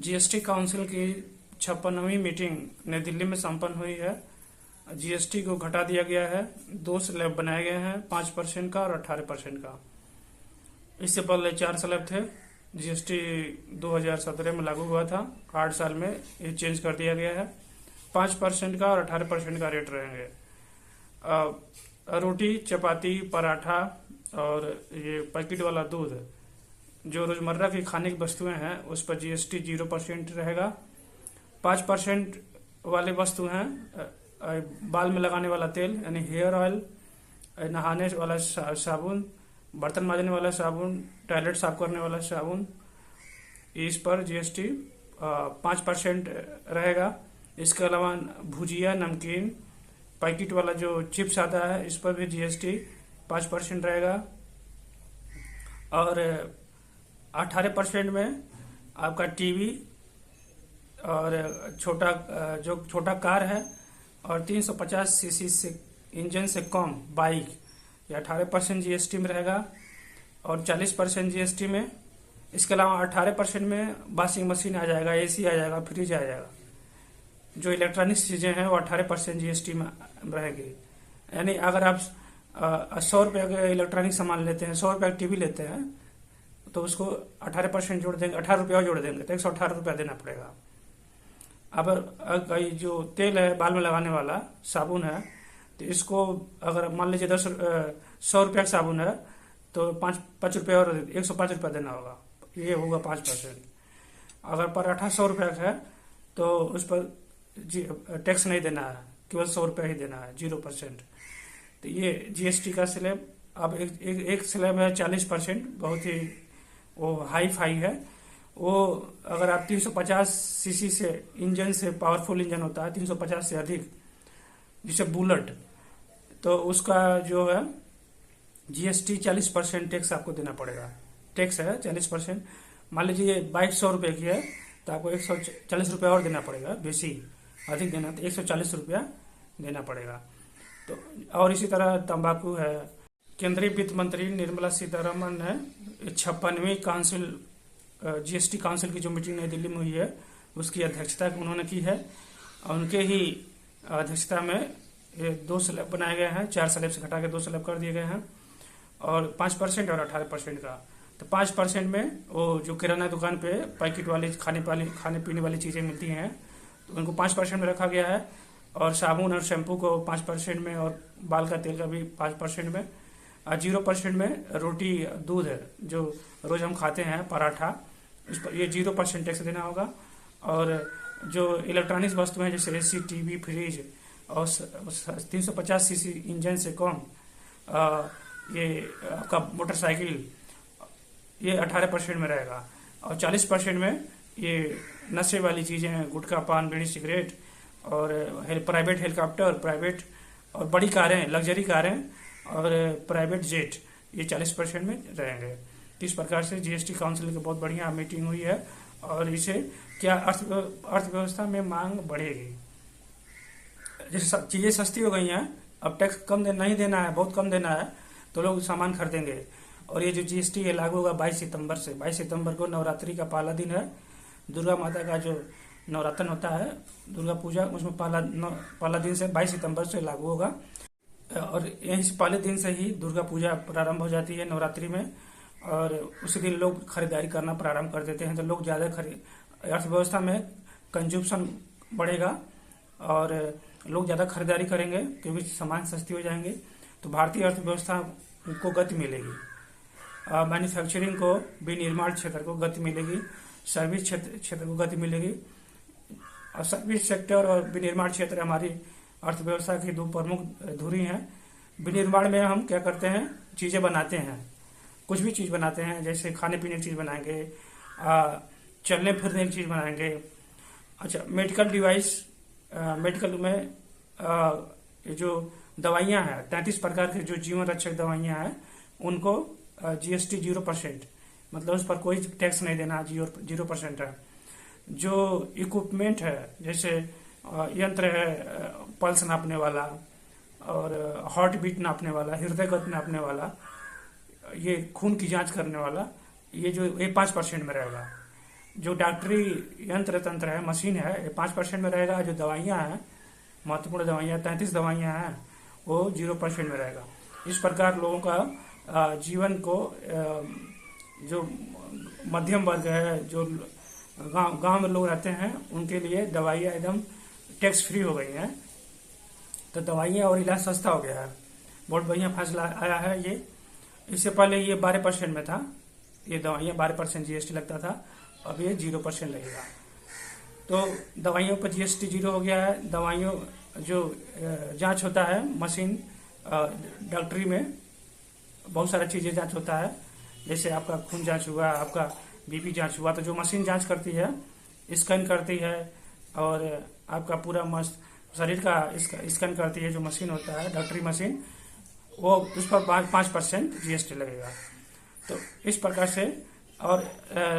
GST council की 56वीं meeting नई दिल्ली में संपन्न हुई है। जीएसटी को घटा दिया गया है। दो स्लैब बनाए गए हैं, 5% का और 18% का। इससे पहले 4 स्लैब थे। जीएसटी 2017 में लागू हुआ था। 8 साल में ये चेंज कर दिया गया है। 5% का और 18% का रेट रहेंगे। रोटी, चपाती, पराठा और ये पैकेट वाला दूध, जो रोजमर्रा की खाने की वस्तुएं हैं, उस पर जीएसटी 0% रहेगा। 5% वाले वस्तु हैं बाल में लगाने वाला तेल यानी हेयर ऑयल, नहाने वाला साबुन, बर्तन मांजने वाला साबुन, टॉयलेट साफ करने वाला साबुन, इस पर जीएसटी 5% रहेगा। इसके अलावा भुजिया, नमकीन, पैकेट वाला जो चिप्स आता है, इस पर भी जीएसटी 5% रहेगा। और 18% में आपका टीवी और छोटा कार है और 350 सीसी से इंजन से कम बाइक, ये 18% जीएसटी में रहेगा। और 40% जीएसटी में, इसके अलावा 18% में वॉशिंग मशीन आ जाएगा, एसी आ जाएगा, फ्रिज आ जाएगा। जो इलेक्ट्रॉनिक्स चीज़ें हैं वो 18% जीएसटी में रहेगी। यानी अगर आप 100 रुपये का इलेक्ट्रॉनिक सामान लेते हैं, 100 रुपये का टीवी लेते हैं, तो उसको 18% जोड़ देंगे, 18 रुपया और जोड़ देंगे, तो 118 रुपया देना पड़ेगा। अब जो तेल है बाल में लगाने वाला, साबुन है, तो इसको अगर मान लीजिए 100 रुपया का साबुन है तो 5 रुपये और 105 रुपया देना होगा, ये होगा 5%। अगर पराठा 100 रुपया का है तो उस पर टैक्स नहीं देना है, केवल 100 रुपया ही देना है, 0%। तो ये जीएसटी का स्लैब। अब एक स्लैब है 40%, बहुत ही वो हाई फाई है। वो अगर आप 350 सीसी से इंजन से, पावरफुल इंजन होता है 350 से अधिक, जिसे बुलेट, तो उसका जो है जीएसटी 40% टैक्स आपको देना पड़ेगा। टैक्स है 40%। मान लीजिए बाइक 100 रुपये की है तो आपको 140 रुपया और देना पड़ेगा, बेसी अधिक देना, तो 140 रुपया देना पड़ेगा। तो और इसी तरह तंबाकू है। केंद्रीय वित्त मंत्री निर्मला सीतारमण ने 56वीं काउंसिल, जीएसटी काउंसिल की जो मीटिंग नई दिल्ली में हुई है, उसकी अध्यक्षता उन्होंने की है। और उनके ही अध्यक्षता में ये 2 स्लैब बनाए गए हैं। 4 स्लैब से घटा के 2 स्लैब कर दिए गए हैं, और 5% और 18% का। तो 5% में वो जो किराना दुकान पे पैकेट वाली खाने पीने वाली चीज़ें मिलती हैं, तो उनको 5% में रखा गया है। और साबुन और शैम्पू को 5% में, और बाल का तेल का भी 5% में। 0% में रोटी, दूध है जो रोज हम खाते हैं, पराठा, इस पर ये 0% टैक्स देना होगा। और जो इलेक्ट्रॉनिक्स वस्तुएं जैसे एसी, टीवी, फ्रिज और 350 सीसी इंजन से कम, ये आपका मोटरसाइकिल, ये 18% में रहेगा। और 40% में ये नशे वाली चीज़ें, गुटखा, पान, बीड़ी, सिगरेट, और प्राइवेट हेलीकॉप्टर, प्राइवेट और बड़ी कारें, लग्जरी कारें और प्राइवेट जेट, ये 40% में रहेंगे। तो इस प्रकार से जीएसटी काउंसिल की बहुत बढ़िया मीटिंग हुई है। और इसे क्या अर्थव्यवस्था में मांग बढ़ेगी। जैसे चीज़ें सस्ती हो गई हैं, अब टैक्स नहीं देना है, बहुत कम देना है, तो लोग सामान खरीदेंगे। और ये जो जीएसटी है लागू होगा 22 सितंबर से। 22 सितंबर को नवरात्रि का पहला दिन है। दुर्गा माता का जो नवरात्र होता है, दुर्गा पूजा, उसमें पहला दिन से 22 सितंबर से लागू होगा। और यहीं से पहले दिन से ही दुर्गा पूजा प्रारंभ हो जाती है नवरात्रि में। और उसी दिन लोग खरीदारी करना प्रारंभ कर देते हैं, तो लोग ज़्यादा अर्थव्यवस्था में कंजप्शन बढ़ेगा और लोग ज़्यादा खरीदारी करेंगे क्योंकि सामान सस्ती हो जाएंगे। तो भारतीय अर्थव्यवस्था को गति मिलेगी, मैन्युफैक्चरिंग को, विनिर्माण क्षेत्र को गति मिलेगी, सर्विस क्षेत्र को गति मिलेगी। और सर्विस सेक्टर और विनिर्माण क्षेत्र हमारी अर्थव्यवस्था की 2 प्रमुख धुरी हैं। विनिर्माण में हम क्या करते हैं, चीज़ें बनाते हैं, कुछ भी चीज़ बनाते हैं, जैसे खाने पीने की चीज़ बनाएंगे, चलने फिरने की चीज़ बनाएंगे। अच्छा, मेडिकल डिवाइस, मेडिकल में ये जो दवाइयाँ हैं, 33 प्रकार के जो जीवन रक्षक दवाइयाँ हैं, उनको जीएसटी 0%, मतलब उस पर कोई टैक्स नहीं देना, 0% है। जो इक्विपमेंट है, जैसे यंत्र है, पल्स नापने वाला और हार्ट बीट नापने वाला, हृदय गति नापने वाला, ये खून की जांच करने वाला, ये 5% में रहेगा। जो डॉक्टरी यंत्र तंत्र है, मशीन है, ये 5% में रहेगा। जो दवाइयाँ हैं, महत्वपूर्ण दवाइयाँ 33 दवाइयाँ हैं, वो 0% में रहेगा। इस प्रकार लोगों का जीवन को जो मध्यम वर्ग है, जो गांव में लोग रहते हैं, उनके लिए दवाइयाँ एकदम टैक्स फ्री हो गई हैं। तो दवाइयाँ और इलाज सस्ता हो गया है। बहुत बढ़िया फैसला आया है ये। इससे पहले ये 12% में था, ये दवाइयाँ 12% जीएसटी लगता था, अब ये 0% लगेगा। तो दवाइयों पर जीएसटी 0 हो गया है। दवाइयों जो जांच होता है, मशीन डॉक्टरी में बहुत सारी चीज़ें जांच होता है, जैसे आपका खून जांच हुआ, आपका बीपी जांच हुआ, तो जो मशीन जांच करती है, स्कैन करती है, और आपका पूरा मस्त शरीर का स्कैन करती है, जो मशीन होता है डॉक्टरी मशीन, वो उस पर 5% जीएसटी लगेगा। तो इस प्रकार से, और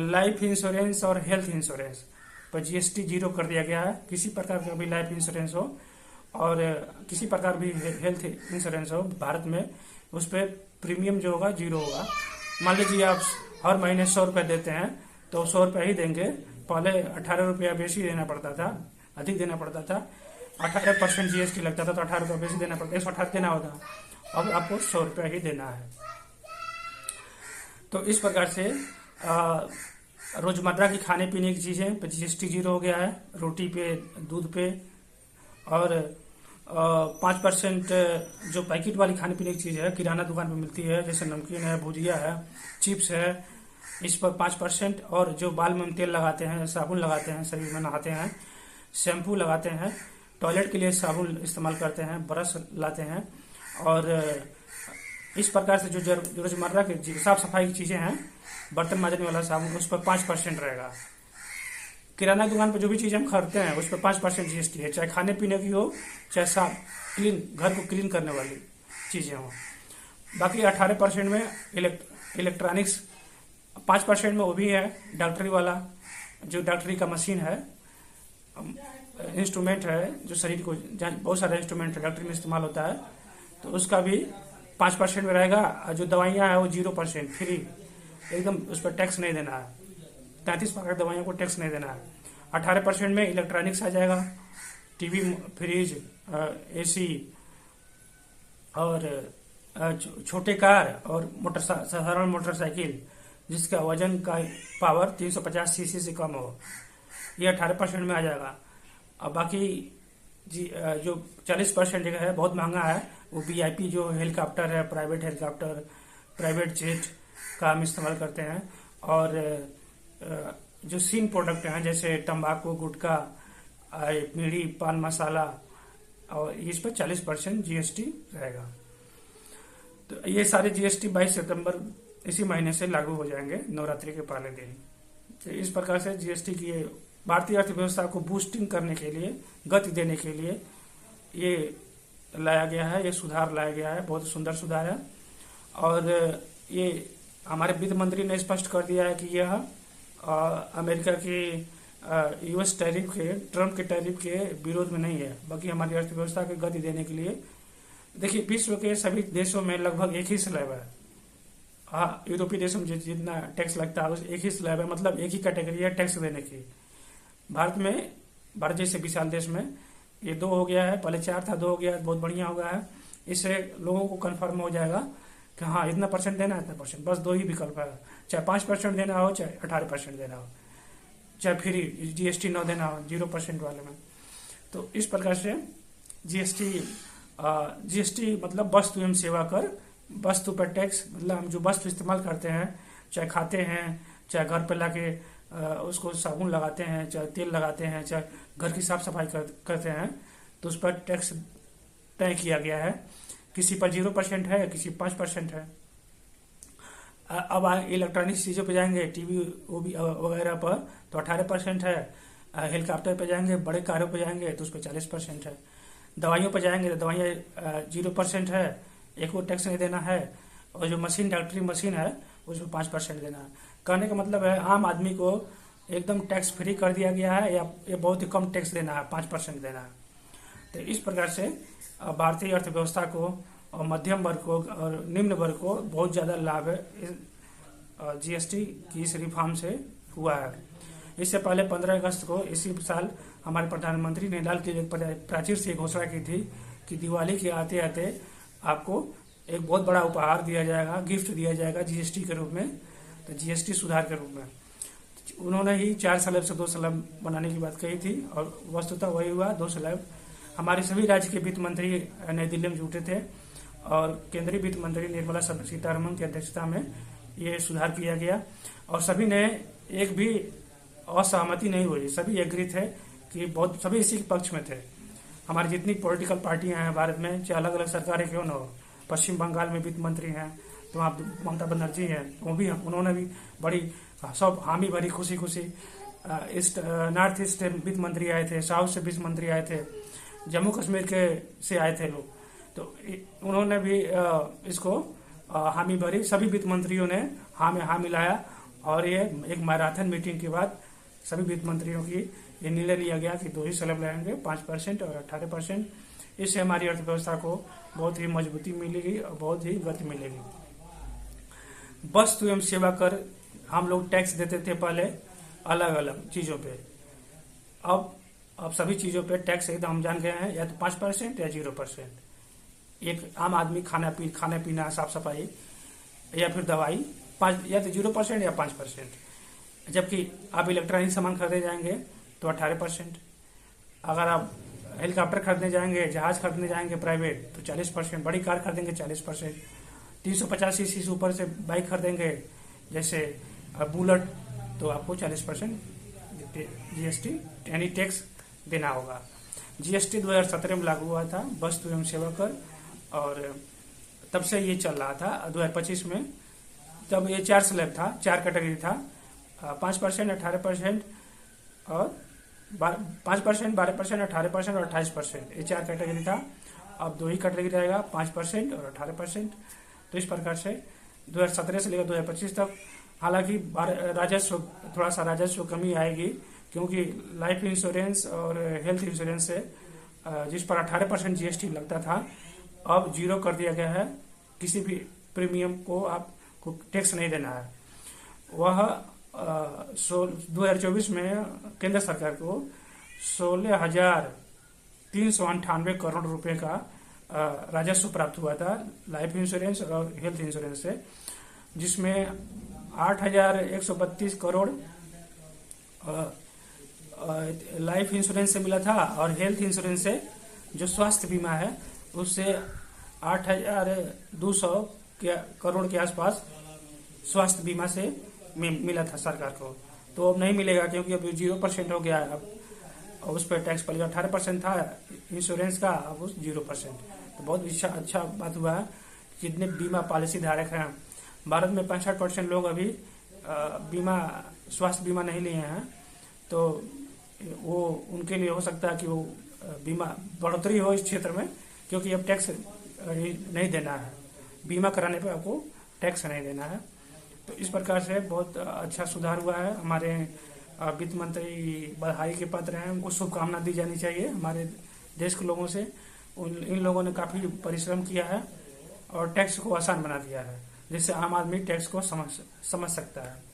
लाइफ इंश्योरेंस और हेल्थ इंश्योरेंस पर जीएसटी 0 कर दिया गया है। किसी प्रकार का भी लाइफ इंश्योरेंस हो और किसी प्रकार भी हेल्थ इंश्योरेंस हो भारत में, उस पर प्रीमियम जो होगा 0 होगा। मान लीजिए आप हर महीने 100 रुपये देते हैं, तो 100 रुपये ही देंगे। पहले 18 रुपया बेसी देना पड़ता था, अधिक देना पड़ता था। 18% जीएसटी लगता था, तो 18 रुपये बेसी देना पड़ता, 118 देना होता। अब आपको 100 रुपया ही देना है। तो इस प्रकार से रोजमर्रा की खाने पीने की चीज़ें पर जीएसटी 0 हो गया है। रोटी पे, दूध पे, और 5% जो पैकेट वाली खाने पीने की चीज़ है, किराना दुकान पे मिलती है, जैसे नमकीन है, भुजिया है, चिप्स है, इस पर 5%। और जो बाल में हम तेल लगाते हैं, साबुन लगाते हैं, शरीर में नहाते हैं, शैम्पू लगाते हैं, टॉयलेट के लिए साबुन इस्तेमाल करते हैं, ब्रश लाते हैं, और इस प्रकार से जो रोजमर्रा की साफ सफाई की चीज़ें हैं, बर्तन मांजने वाला साबुन, उस पर 5% रहेगा। किराना दुकान पर जो भी चीज़ हम खरीदते हैं, उस पर 5% जीएसटी है, चाहे खाने पीने की हो, चाहे साफ क्लीन घर को क्लीन करने वाली चीज़ें हो। बाकी 18% में इलेक्ट्रॉनिक्स, 5% में वो भी है डॉक्टरी वाला, जो डॉक्टरी का मशीन है, इंस्ट्रूमेंट है, जो शरीर को बहुत सारे इंस्ट्रूमेंट है डॉक्टरी में इस्तेमाल होता है, तो उसका भी 5% में रहेगा। और जो दवाइयाँ हैं वो 0% फ्री, एकदम उस पर टैक्स नहीं देना है। 33 प्रकार दवाइयों को टैक्स नहीं देना है। 18% में इलेक्ट्रॉनिक्स आ जाएगा, टीवी, फ्रिज, एसी, और छोटे कार, और साधारण मोटरसाइकिल जिसका वजन का पावर 350 सीसी से कम हो, ये 18% में आ जाएगा। और बाकी जो 40% जगह है, बहुत महंगा है, वो वीआईपी जो हेलीकॉप्टर है, प्राइवेट हेलीकॉप्टर, प्राइवेट जेट का हम इस्तेमाल करते हैं। और जो सीन प्रोडक्ट हैं, जैसे तंबाकू, गुटखा, बीड़ी, पान मसाला, और इस पर 40% जीएसटी रहेगा। तो ये सारे जीएसटी 22 सितंबर इसी महीने से लागू हो जाएंगे, नवरात्रि के पहले दिन। तो इस प्रकार से जीएसटी की भारतीय अर्थव्यवस्था को बूस्टिंग करने के लिए, गति देने के लिए ये लाया गया है, ये सुधार लाया गया है, बहुत सुंदर सुधार है। और ये हमारे वित्त मंत्री ने स्पष्ट कर दिया है कि यह अमेरिका के यूएस टैरिफ के, ट्रम्प के टैरिफ के विरोध में नहीं है, बल्कि हमारी अर्थव्यवस्था को गति देने के लिए। देखिए, विश्व के सभी देशों में लगभग एक ही स्लैब है। हाँ, यूरोपीय देशों में जितना टैक्स लगता है, एक ही स्लैब है, मतलब एक ही कैटेगरी है टैक्स देने की। भारत जैसे विशाल देश में ये 2 हो गया है, पहले 4 था, 2 हो गया है, बहुत बढ़िया हो गया है। इससे लोगों को कन्फर्म हो जाएगा कि हाँ, इतना % देना है, इतना %, बस 2 ही विकल्प है, चाहे 5% देना हो, चाहे 18% देना हो, चाहे फ्री जीएसटी न देना हो 0% वाले में। तो इस प्रकार से जीएसटी मतलब वस्तु एवं सेवा कर, वस्तु पर टैक्स, मतलब हम जो वस्तु इस्तेमाल करते हैं, चाहे खाते हैं, चाहे घर पर लाके उसको साबुन लगाते हैं, चाहे तेल लगाते हैं, चाहे घर की साफ सफाई करते हैं, तो उस पर टैक्स तय किया गया है। किसी पर 0% है, किसी 5% है। अब इलेक्ट्रॉनिक चीज़ों पे जाएंगे, टीवी वगैरह पर, तो 18% है। हेलीकॉप्टर पे जाएंगे, बड़े कारों पे जाएंगे, तो उस पर 40% है। दवाइयों पे जाएंगे तो दवाइयाँ 0% है, एक वो टैक्स नहीं देना है। और जो मशीन, डॉक्टरी मशीन है, उसमें 5% देना है। कहने का मतलब है, आम आदमी को एकदम टैक्स फ्री कर दिया गया है, या ये बहुत ही कम टैक्स देना है, 5% देना है। तो इस प्रकार से भारतीय अर्थव्यवस्था को, और मध्यम वर्ग को और निम्न वर्ग को बहुत ज़्यादा लाभ है जीएसटी की इस रिफॉर्म से हुआ है। इससे पहले 15 अगस्त को इसी साल हमारे प्रधानमंत्री ने लाल किले पर प्राचीर से घोषणा की थी कि दिवाली के आते आते आपको एक बहुत बड़ा उपहार दिया जाएगा, गिफ्ट दिया जाएगा जीएसटी के रूप में, तो जीएसटी सुधार के रूप में। उन्होंने ही 4 स्लैब से 2 स्लैब बनाने की बात कही थी और वस्तुतः वही हुआ, 2 स्लैब। हमारे सभी राज्य के वित्त मंत्री नई दिल्ली में जुटे थे और केंद्रीय वित्त मंत्री निर्मला सीतारमण की अध्यक्षता में ये सुधार किया गया और सभी ने एक भी असहमति नहीं हुई, सभी एग्री थे कि बहुत सभी इसी के पक्ष में थे। हमारी जितनी पॉलिटिकल पार्टियां हैं भारत में, चाहे अलग अलग सरकारें क्यों न हो, पश्चिम बंगाल में वित्त मंत्री हैं तो वहाँ ममता बनर्जी हैं, वो भी उन्होंने भी बड़ी सब हामी भरी खुशी खुशी ईस्ट नॉर्थ ईस्ट वित्त मंत्री आए थे, साउथ से वित्त मंत्री आए थे, जम्मू कश्मीर के से आए थे लोग, तो उन्होंने भी इसको हामी भरी, सभी वित्त मंत्रियों ने हाँ मिलाया और ये एक मैराथन मीटिंग के बाद सभी वित्त मंत्रियों की ये निर्णय लिया गया कि 2 ही स्लैब लगाएंगे, 5% और 18%। इससे हमारी अर्थव्यवस्था को बहुत ही मजबूती मिलेगी और बहुत ही गति मिलेगी। वस्तु एवं सेवा कर हम लोग टैक्स देते थे पहले अलग अलग चीजों पे, अब सभी चीजों पे टैक्स एकदम हम जान गए हैं, या तो 5% या 0%। एक आम आदमी खाना पीना साफ सफाई या फिर दवाई 5 या तो 0% या 5%, जबकि आप इलेक्ट्रॉनिक सामान खरीदे जाएंगे तो 18%, अगर आप हेलीकॉप्टर खरीदने जाएंगे, जहाज खरीदने जाएंगे प्राइवेट तो 40%, बड़ी कार खरीदेंगे 40%, 350 सीसी से ऊपर से बाइक खरीदेंगे जैसे बुलेट तो आपको 40% जीएसटी यानी टैक्स देना होगा। जीएसटी 2017 में लागू हुआ था वस्तु एवं सेवा कर, और तब से ये चल रहा था। 2025 में तब ये 4 स्लैब था, 4 कैटेगरी था, 5%, 18% और 5%, 12%, 18% और 28%, ये 4 कैटेगरी था। अब 2 ही कैटेगरी रहेगा, 5% और 18%। तो इस प्रकार से 2017 से लेकर 2025 तक, हालांकि राजस्व थोड़ा सा राजस्व कमी आएगी क्योंकि लाइफ इंश्योरेंस और हेल्थ इंश्योरेंस से जिस पर 18% जीएसटी लगता था अब 0 कर दिया गया है। किसी भी प्रीमियम को आपको टैक्स नहीं देना है। वह 2024 में केंद्र सरकार को 16,398 करोड़ रुपए का राजस्व प्राप्त हुआ था लाइफ इंश्योरेंस और हेल्थ इंश्योरेंस से, जिसमें 8,132 करोड़ लाइफ इंश्योरेंस से मिला था और हेल्थ इंश्योरेंस से जो स्वास्थ्य बीमा है उससे 8,200 करोड़ के आसपास स्वास्थ्य बीमा से मिला था सरकार को। तो अब नहीं मिलेगा क्योंकि अब 0% हो गया है। अब उस पर टैक्स पहले 18% था इंश्योरेंस का, अब उस 0%। तो बहुत अच्छा बात हुआ है। जितने बीमा पॉलिसी धारक हैं भारत में 65% लोग अभी स्वास्थ्य बीमा नहीं लिए हैं, तो वो उनके लिए हो सकता है कि वो बीमा बढ़ोतरी हो इस क्षेत्र में, क्योंकि अब टैक्स नहीं देना है, बीमा कराने पे आपको टैक्स नहीं देना है। तो इस प्रकार से बहुत अच्छा सुधार हुआ है। हमारे वित्त मंत्री बधाई के पात्र हैं, उनको शुभकामना दी जानी चाहिए हमारे देश के लोगों से। इन लोगों ने काफी परिश्रम किया है और टैक्स को आसान बना दिया है, जिससे आम आदमी टैक्स को समझ सकता है।